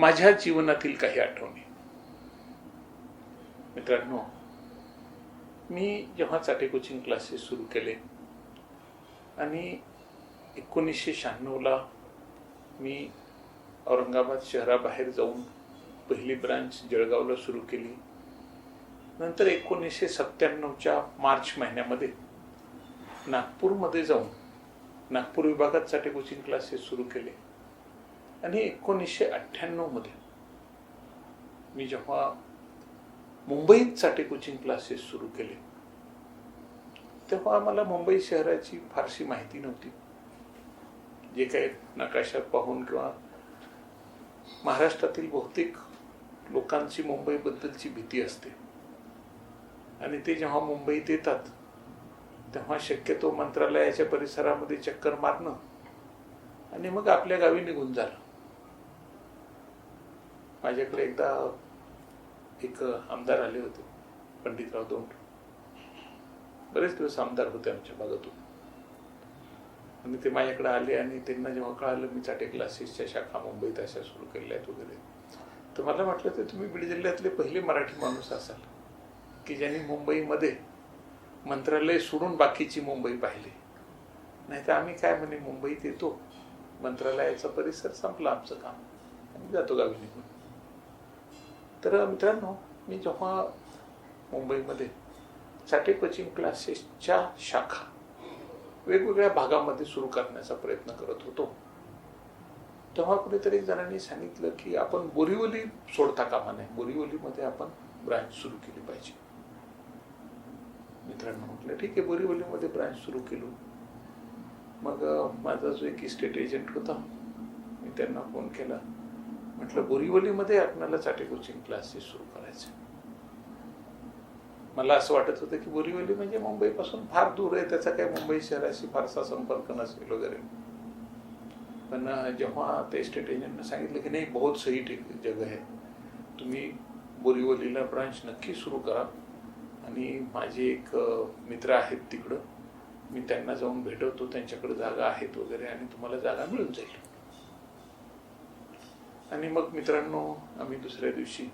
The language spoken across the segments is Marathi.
माझ्या जीवनातील काही आठवणी. मित्रांनो, मी जेव्हा चाटे कोचिंग क्लासेस सुरू केले आणि 1996ला मी औरंगाबाद शहराबाहेर जाऊन पहिली ब्रांच जळगावला सुरू केली. नंतर 1997च्या मार्च महिन्यामध्ये नागपूरमध्ये जाऊन नागपूर विभागात चाटे कोचिंग क्लासेस सुरू केले. आणि 1998मध्ये मी जेव्हा मुंबईत चाटे कोचिंग क्लासेस सुरू केले तेव्हा मला मुंबई शहराची फारशी माहिती नव्हती. जे काही नकाशात पाहून किंवा महाराष्ट्रातील बहुतेक लोकांची मुंबईबद्दलची भीती असते आणि ते जेव्हा मुंबईत येतात तेव्हा शक्यतो मंत्रालयाच्या परिसरामध्ये चक्कर मारणं आणि मग आपल्या गावी निघून जाणं. माझ्याकडे एकदा एक आमदार आले होते, पंडितराव दौंड. बरेच दिवस आमदार होते आमच्या भागातून. आणि ते माझ्याकडे आले आणि त्यांना जेव्हा कळालं मी चाटे क्लासेसच्या शाखा मुंबईत अशा सुरू केल्या आहेत वगैरे, तर मला म्हटलं तर तुम्ही बीड जिल्ह्यातले पहिले मराठी माणूस असाल की ज्यांनी मुंबईमध्ये मंत्रालय सोडून बाकीची मुंबई पाहिली. नाही तर आम्ही काय म्हणे मुंबईत येतो, मंत्रालयाचा परिसर संपला आमचं काम, आम्ही जातो गावी निघून. तर मित्रांनो, मी जेव्हा मुंबईमध्ये चाटे कोचिंग क्लासेसच्या शाखा वेगवेगळ्या भागामध्ये सुरू करण्याचा प्रयत्न करत होतो तेव्हा कुणीतरी जणांनी सांगितलं की आपण बोरिवली सोडता कामा नये, बोरिवलीमध्ये आपण ब्रांच सुरू केली पाहिजे. मित्रांनो म्हटलं ठीक आहे, बोरिवलीमध्ये ब्रांच सुरू केलो. मग माझा जो एक इस्टेट एजंट होता, मी त्यांना फोन केला. म्हटलं बोरिवलीमध्ये आपल्याला चाटे कोचिंग क्लासेस सुरू करायचे. मला असं वाटत होतं की बोरिवली म्हणजे मुंबईपासून फार दूर आहे, त्याचा काही मुंबई शहराशी फारसा संपर्क नसेल वगैरे. पण जेव्हा ते इस्टेट एजंटने सांगितलं की नाही, बहुत सही जगह आहे, तुम्ही बोरिवलीला ब्रांच नक्की सुरू करा आणि माझे एक मित्र आहेत तिकडं, मी त्यांना जाऊन भेटवतो, त्यांच्याकडे जागा आहेत वगैरे आणि तुम्हाला जागा मिळून जाईल. आणि मग मित्रांनो, आम्ही दुसऱ्या दिवशी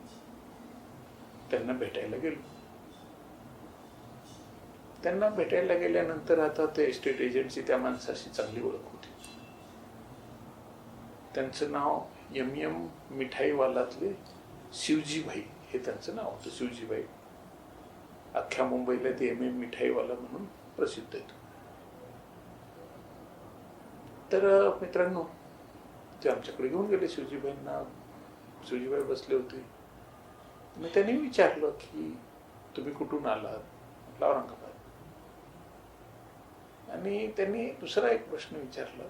त्यांना भेटायला गेलो. त्यांना भेटायला गेल्यानंतर आता ते एस्टेट एजंटची त्या माणसाशी चांगली ओळख होती. त्यांचं नाव MM मिठाईवालातले शिवजीभाई हे त्यांचं नाव होतं. शिवजीभाई अख्ख्या मुंबईला ते MM मिठाईवाला म्हणून प्रसिद्ध आहेत. तर मित्रांनो, ते आमच्याकडे घेऊन गेले शिवजीबाईंना. शिवजीबाई बसले होते. मी त्यांनी विचारलं की तुम्ही कुठून आलात? म्हटलं औरंगाबाद. आणि त्यांनी दुसरा एक प्रश्न विचारला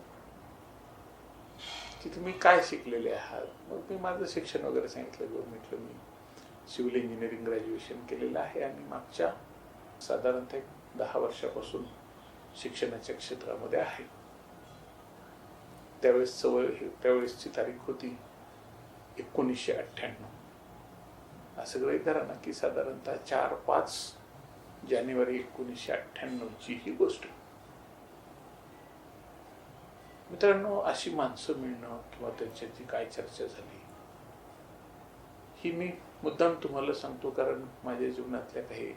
की तुम्ही काय शिकलेले आहात? मग मी माझं शिक्षण वगैरे सांगितलं. म्हटलं मी सिव्हिल इंजिनिअरिंग ग्रॅज्युएशन केलेलं आहे आणि मागच्या साधारणतः 10 वर्षापासून शिक्षणाच्या क्षेत्रामध्ये आहे. त्यावेळेसची तारीख होती 1998. असं गृहीत धरा ना की साधारणतः 4-5 जानेवारी 1998ची ही गोष्ट. मित्रांनो, अशी माणसं मिळणं किंवा त्यांच्याची काय चर्चा झाली ही मी मुद्दाम तुम्हाला सांगतो, कारण माझ्या जीवनातल्या काही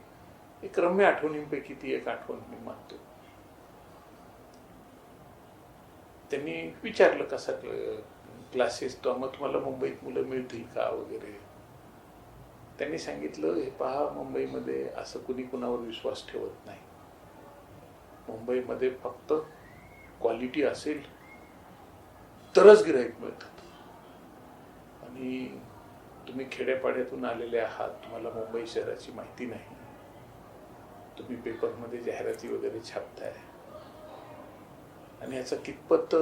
एक रम्य आठवणींपैकी ती एक आठवण मी मानतो. त्यांनी विचारलं कसा क्लासेस, तो मग तुम्हाला मुंबईत मुलं मिळतील का वगैरे. त्यांनी सांगितलं, हे पहा, मुंबईमध्ये असं कुणी कुणावर विश्वास ठेवत नाही. मुंबईमध्ये फक्त क्वालिटी असेल तरच गिऱ्हाईक मिळतात. आणि तुम्ही खेड्यापाड्यातून आलेले आहात, तुम्हाला मुंबई शहराची माहिती नाही, तुम्ही पेपरमध्ये जाहिराती वगैरे छापताय आणि याचा कितपत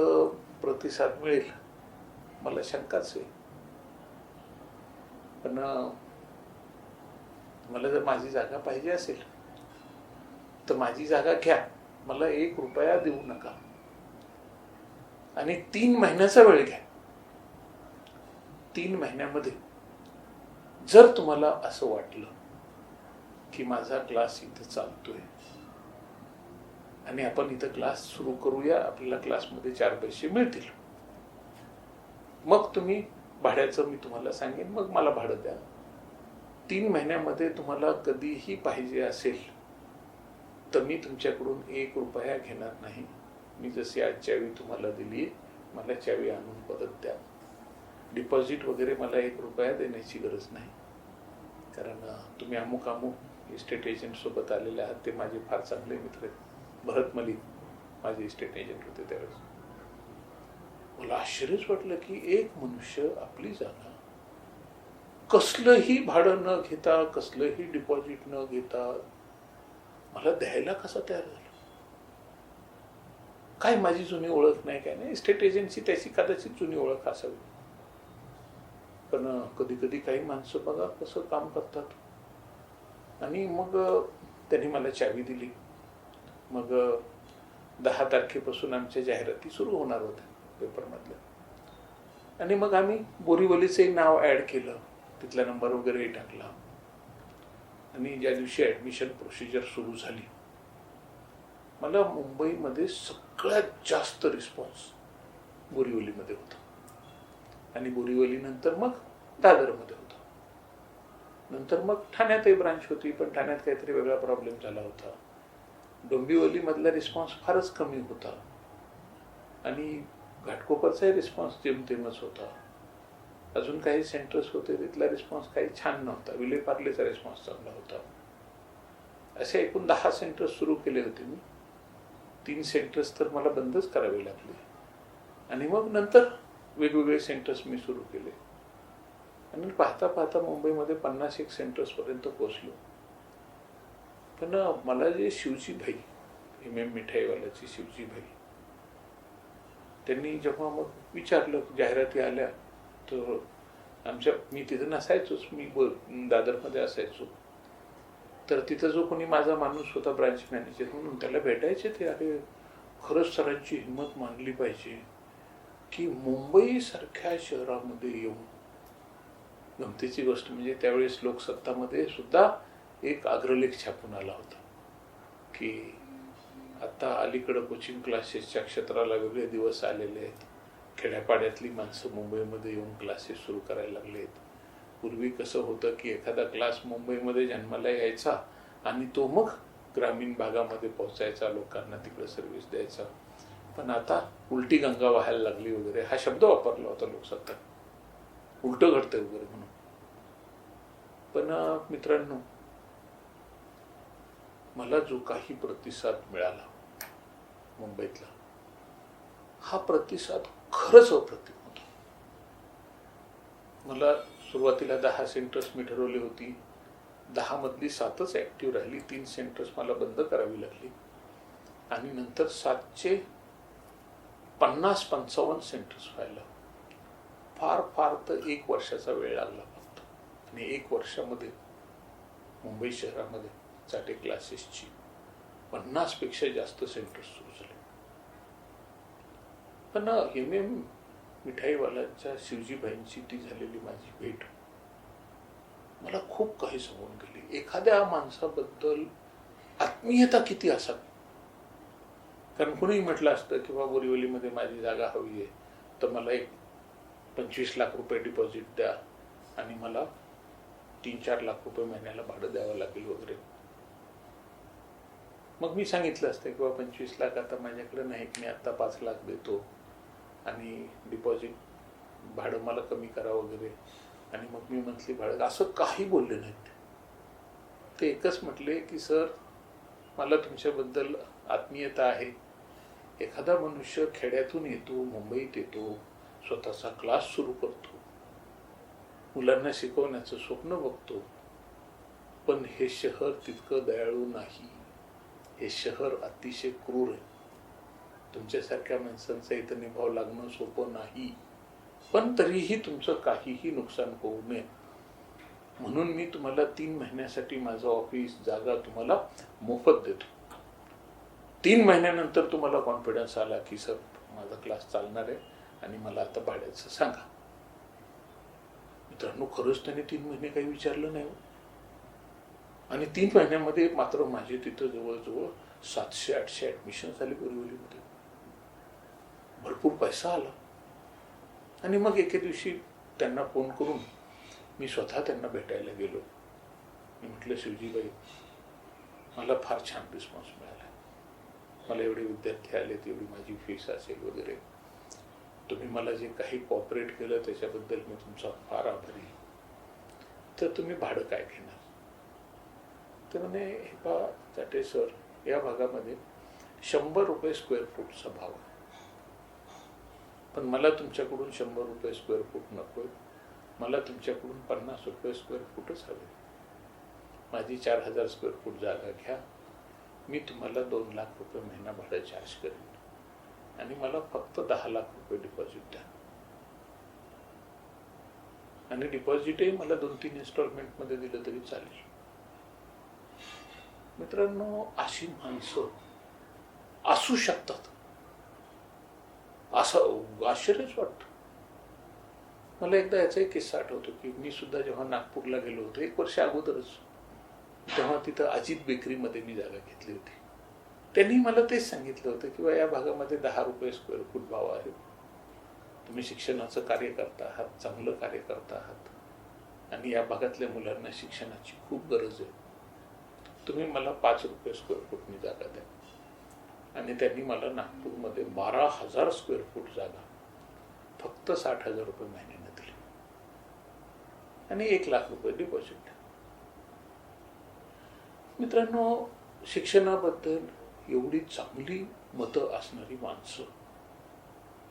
प्रतिसाद मिळेल मला शंकाच आहे. पण मला जर माझी जागा पाहिजे असेल तर माझी जागा घ्या, मला 1 रुपया देऊ नका आणि 3 महिन्याचा वेळ घ्या. 3 महिन्यामध्ये जर तुम्हाला असं वाटलं की माझा क्लास इथं चालतोय आणि आपण इथं क्लास सुरू करूया, आपल्याला क्लासमध्ये 4 पैसे मिळतील, मग तुम्ही भाड्याचं मी तुम्हाला सांगेन, मग मला भाडं द्या. 3 महिन्यामध्ये तुम्हाला कधीही पाहिजे असेल तर मी तुमच्याकडून 1 रुपया घेणार नाही. मी जशी आज चावी तुम्हाला दिली, मला चावी आणून परत द्या. डिपॉझिट वगैरे मला 1 रुपया देण्याची गरज नाही, कारण तुम्ही अमुक इस्टेट एजंट सोबत आलेले आहात. ते माझे फार चांगले मित्र आहेत. भरत मलिक माझे इस्टेट एजंट होते त्यावेळेस. मला आश्चर्यच वाटलं की एक मनुष्य आपली जागा कसलंही भाडं न घेता, कसलंही डिपॉझिट न घेता मला द्यायला कसा तयार झाला. काय माझी जुनी ओळख नाही, काय नाही. इस्टेट एजंटची त्याची कदाचित जुनी ओळख असावी. पण कधी कधी काही माणसं बघा कसं काम करतात. आणि मग त्यांनी मला चावी दिली. मग 10 तारखेपासून आमच्या जाहिराती सुरू होणार होत्या पेपरमधल्या. आणि मग आम्ही बोरीवलीचे नाव ॲड केलं, तिथला नंबर वगैरे टाकला. आणि ज्या दिवशी ॲडमिशन प्रोसिजर सुरू झाली, मला मुंबईमध्ये सगळ्यात जास्त रिस्पॉन्स बोरीवलीमध्ये होता. आणि बोरीवलीनंतर मग दादरमध्ये होता. नंतर मग ठाण्यातही ब्रांच होती, पण ठाण्यात काहीतरी वेगळा प्रॉब्लेम झाला होता. डोंबिवलीमधला रिस्पॉन्स फारच कमी होता. आणि घाटकोपरचाही रिस्पॉन्स जेमतेमच होता. अजून काही सेंटर्स होते, तिथला रिस्पॉन्स काही छान नव्हता. विलेपार्लेचा रिस्पॉन्स चांगला होता. असे एकूण 10 सेंटर्स सुरू केले होते मी. 3 सेंटर्स तर मला बंदच करावे लागले. आणि मग नंतर वेगवेगळे सेंटर्स मी सुरू केले. आणि पाहता पाहता मुंबईमध्ये 50-1 सेंटर्सपर्यंत पोहोचलो. पण मला जे शिवजी भाई, MM मिठाईवाल्याची शिवजी भाई, त्यांनी जेव्हा मग विचारलं, जाहिराती आल्या, तर मी तिथं नसायचोच, मी दादरमध्ये असायचो. तर तिथं जो कोणी माझा माणूस होता ब्रांच मॅनेजर म्हणून, त्याला भेटायचे ते. अरे खरंच सरांची हिंमत मानली पाहिजे की मुंबईसारख्या शहरामध्ये येऊन. गमतीची गोष्ट म्हणजे त्यावेळेस लोकसत्तामध्ये सुद्धा एक अग्रलेख छापून आला होता की आता अलीकडं कोचिंग क्लासेसच्या क्षेत्राला वेगळे दिवस आलेले आहेत. खेड्यापाड्यातली माणसं मुंबईमध्ये येऊन क्लासेस सुरू करायला लागलेत. पूर्वी कसं होतं की एखादा क्लास मुंबईमध्ये जन्माला यायचा आणि तो मग ग्रामीण भागामध्ये पोहोचायचा, लोकांना तिकडे सर्व्हिस द्यायचा. पण आता उलटी गंगा व्हायला लागली वगैरे हा शब्द वापरला होता लोकसत्ता, उलटं घडतंय वगैरे म्हणून. पण मित्रांनो, मला जो काही प्रतिसाद मिळाला मुंबईतला, हा प्रतिसाद खरंच अप्रतिम होता. मला सुरुवातीला 10 सेंटर्स मी ठरवली होती. 10 मधली 7च ऍक्टिव्ह राहिली. 3 सेंटर्स मला बंद करावी लागली. आणि नंतर 7चे 50-55 सेंटर्स व्हायला फार फार तर 1 वर्षाचा वेळ लागला फक्त. आणि 1 वर्षामध्ये मुंबई शहरामध्ये चाटे क्लासेसची 50 पेक्षा जास्त सेंटर्स सुरू झाले. पण MM मिठाईवाल्याच्या शिवजीबाईंची ती झालेली माझी भेट मला खूप काही सांगून गेली. एखाद्या माणसाबद्दल आत्मीयता किती असावी. कारण कोणीही म्हटलं असतं की बाबा बोरिवलीमध्ये माझी जागा हवी आहे, तर मला एक 25 लाख रुपये डिपॉझिट द्या आणि मला 3-4 लाख रुपये महिन्याला भाडं द्यावं लागेल वगैरे. मग मी सांगितलं असतं की बाबा 25 लाख आता माझ्याकडे नाही, मी आता 5 लाख देतो आणि डिपॉझिट भाडं मला कमी करा वगैरे. आणि मग मी मंथली भाडं, असं काही बोलले नाहीत. ते एकच म्हटले की सर, मला तुमच्याबद्दल आत्मीयता आहे. एखादा मनुष्य खेड्यातून येतो, मुंबईत येतो, स्वतःचा क्लास सुरू करतो, मुलांना शिकवण्याचं स्वप्न बघतो, पण हे शहर तितकं दयाळू नाही. हे शहर अतिशय क्रूर आहे. तुमच्यासारख्या माणसांचा इथं निभाव लागणं सोपं नाही. पण तरीही तुमचं काहीही नुकसान होऊ नये म्हणून मी तुम्हाला 3 महिन्यासाठी माझं ऑफिस जागा तुम्हाला मोफत देतो. 3 महिन्यानंतर तुम्हाला कॉन्फिडन्स आला की सर माझा क्लास चालणार आहे आणि मला आता भाड्याचं सांगा. मित्रांनो, खरंच त्याने 3 महिने काही विचारलं नाही. आणि 3 महिन्यामध्ये मात्र माझे तिथं जवळजवळ 700-800 ऍडमिशन झाले बोरिवलीमध्ये. भरपूर पैसा आला. आणि मग एके दिवशी त्यांना फोन करून मी स्वतः त्यांना भेटायला गेलो. मी म्हटलं, शिवजीबाई, मला फार छान रिस्पॉन्स मिळाला. मला एवढे विद्यार्थी आले, एवढी माझी फीस असेल वगैरे. तुम्ही मला जे काही कॉपरेट केलं त्याच्याबद्दल मी तुमचा फार आभारी आहे. तर तुम्ही भाडं काय घेणार? तर म्हणे, हे पहा चाटे सर, या भागामध्ये 100 रुपये स्क्वेअर फूटचा भाव आहे. पण मला तुमच्याकडून 100 रुपये स्क्वेअर फूट नको, मला तुमच्याकडून 50 रुपये स्क्वेअर फूटच हवे. माझी 4000 स्क्वेअर फूट जागा घ्या, मी तुम्हाला 2 लाख रुपये महिना भाडं चार्ज करेन आणि मला फक्त 10 लाख रुपये डिपॉझिट द्या. आणि डिपॉझिटही मला 2-3 इन्स्टॉलमेंटमध्ये दिलं तरी चालेल. मित्रांनो, अशी माणसं असू शकतात असं आश्चर्यच वाटतं. मला एकदा याचा एक किस्सा आठवतो की मी सुद्धा जेव्हा नागपूरला गेलो होतो 1 वर्ष अगोदरच, तेव्हा तिथं अजित बेकरीमध्ये मी जागा घेतली होती. त्यांनी मला तेच सांगितलं होतं की या भागामध्ये 10 रुपये स्क्वेअर फूट भाव आहे. तुम्ही शिक्षणाचं कार्य करता आहात, चांगलं कार्य करता आहात आणि या भागातल्या मुलांना शिक्षणाची खूप गरज आहे. तुम्ही मला 5 रुपये स्क्वेअर फूटनी जागा द्या. आणि त्यांनी मला नागपूरमध्ये 12,000 स्क्वेअर फूट जागा फक्त 60,000 रुपये महिन्याने दिली आणि 1 लाख रुपये डिपॉझिट. मित्रांनो, शिक्षणाबद्दल एवढी चांगली मतं असणारी माणसं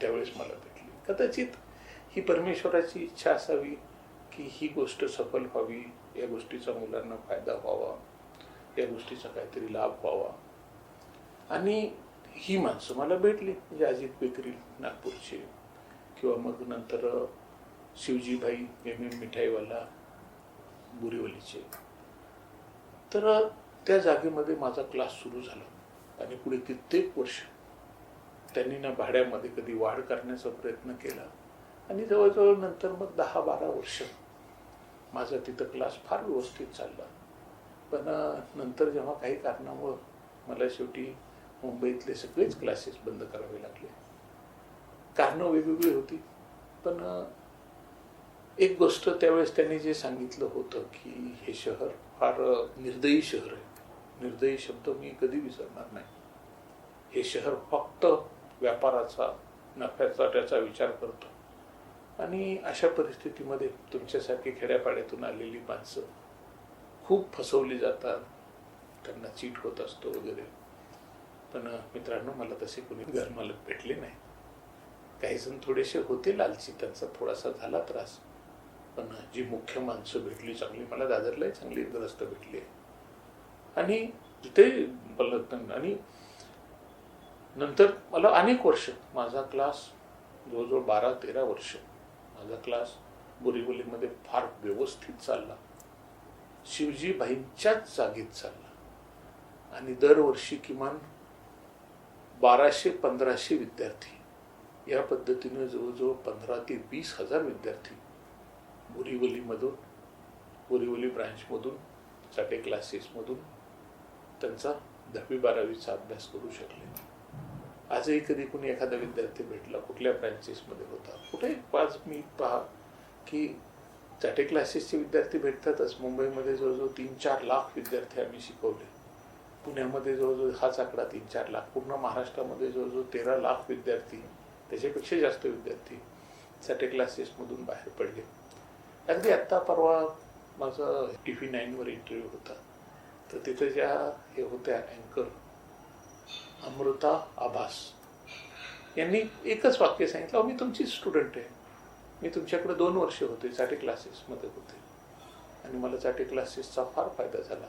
त्यावेळेस मला भेटली. कदाचित ही परमेश्वराची इच्छा असावी की ही गोष्ट सफल व्हावी, या गोष्टीचा मुलांना फायदा व्हावा, या गोष्टीचा काहीतरी लाभ व्हावा. आणि ही माणसं मला भेटली, म्हणजे अजित बेकरी नागपूरचे, किंवा मग नंतर शिवजीभाई मिठाईवाला बोरीवलीचे. तर त्या जागेमध्ये माझा क्लास सुरू झाला आणि पुढे कित्येक वर्ष त्यांनी ना भाड्यामध्ये कधी वाढ करण्याचा प्रयत्न केला आणि जवळजवळ नंतर मग 10-12 वर्ष माझा तिथं क्लास फार व्यवस्थित चालला. पण नंतर जेव्हा काही कारणामुळं मला शेवटी मुंबईतले सगळेच क्लासेस बंद करावे लागले. कारणं वेगवेगळी होती, पण एक गोष्ट त्यावेळेस त्यांनी जे सांगितलं होतं की हे शहर फार निर्दयी शहर आहे. निर्दयी शब्द मी कधी विसरणार नाही. हे शहर फक्त व्यापाराचा, नफ्याचा त्याचा विचार करतो आणि अशा परिस्थितीमध्ये तुमच्यासारखी खेड्यापाड्यातून आलेली माणसं खूप फसवली जातात, त्यांना चीट होत असतो वगैरे. पण मित्रांनो, मला तसे कोणी घरमालक भेटले नाही. काही जण थोडेसे होते लालची, त्यांचा थोडासा झाला त्रास, पण जी मुख्य माणसं भेटली चांगली, मला दादरलाही चांगली ग्रस्त भेटली आणि तिथे आणि नंतर मला अनेक वर्ष माझा क्लास, जवळजवळ 12-13 वर्ष माझा क्लास बोरीवलीमध्ये फार व्यवस्थित चालला, शिवजीभाईंच्याच जागेत चालला आणि दरवर्षी किमान 1200-1500 विद्यार्थी, या पद्धतीने जवळजवळ 15,000 ते 20,000 विद्यार्थी बोरीवलीमधून, बोरीवली ब्रांचमधून, चाटे क्लासेसमधून त्यांचा 10वी-12वीचा अभ्यास करू शकले. आजही कधी कोणी एखादा विद्यार्थी भेटला, कुठल्या ब्रँचेसमध्ये होता, कुठे आज मी पहा की चाटे क्लासेसचे विद्यार्थी भेटतातच. मुंबईमध्ये जवळजवळ 3-4 लाख विद्यार्थी आम्ही शिकवले. पुण्यामध्ये जवळजवळ हाच आकडा 3-4 लाख. पूर्ण महाराष्ट्रामध्ये जवळजवळ 13 लाख विद्यार्थी, त्याच्यापेक्षा जास्त विद्यार्थी चाटे क्लासेसमधून बाहेर पडले. अगदी आत्ता परवा माझा TV9वर इंटरव्ह्यू होता, तर तिथे ज्या हे होत्या अँकर अमृता आभास यांनी एकच वाक्य सांगितलं, मी तुमची स्टुडंट आहे, मी तुमच्याकडे 2 वर्ष होते, चाटे क्लासेसमध्ये होते आणि मला चाटे क्लासेसचा फार फायदा झाला,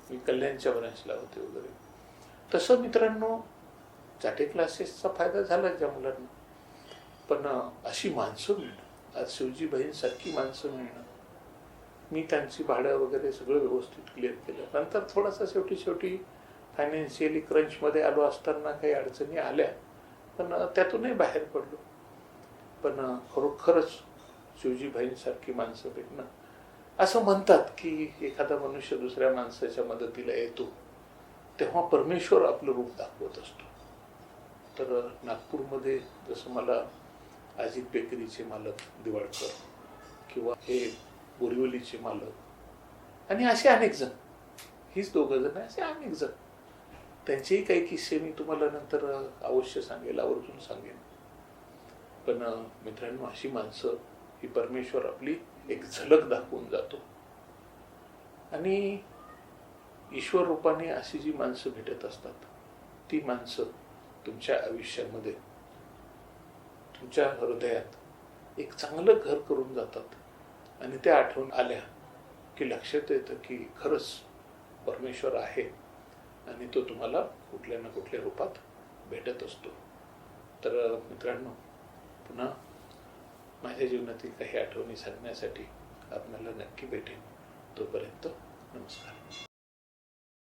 मी कल्याणच्या ब्रांचला होते वगैरे. तसं मित्रांनो, चाटे क्लासेसचा फायदा झाला ज्या मुलांना, पण अशी माणसं मिळणं, आज शिवजीभाईंसारखी माणसं मिळणं, मी त्यांची भाडं वगैरे सगळं व्यवस्थित क्लिअर केलं. नंतर थोडासा शेवटी फायनान्शियली क्रंचमध्ये आलो असताना काही अडचणी आल्या, पण त्यातूनही बाहेर पडलो. पण खरोखरच शिवजीभाईंसारखी माणसं भेटणं, असं म्हणतात की एखादा मनुष्य दुसऱ्या माणसाच्या मदतीला येतो तेव्हा परमेश्वर आपलं रूप दाखवत असतो. तर नागपूरमध्ये जसं मला अजित बेकरीचे मालक दिवाळकर किंवा हे बोरिवलीचे मालक आणि असे अनेक जण, हीच दोघं जण, असे अनेक जण, त्यांचेही काही किस्से मी तुम्हाला नंतर अवश्य सांगेल, आवर्जून सांगेन. पण मित्रांनो, अशी माणसं ही परमेश्वर आपली एक झलक दाखवून जातो. आणि ईश्वर रूपाने अशी जी माणसं भेटत असतात, ती माणसं तुमच्या आयुष्यामध्ये, तुमच्या हृदयात एक चांगलं घर करून जातात. आणि त्या आठवण आल्या की लक्षात येतं की खरंच परमेश्वर आहे आणि तो तुम्हाला कुठल्या ना कुठल्या रूपात भेटत असतो. तर मित्रांनो, पुन्हा माझ्या जीवनातील काही आठवणी सांगण्यासाठी आपल्याला नक्की भेटेन. तोपर्यंत नमस्कार.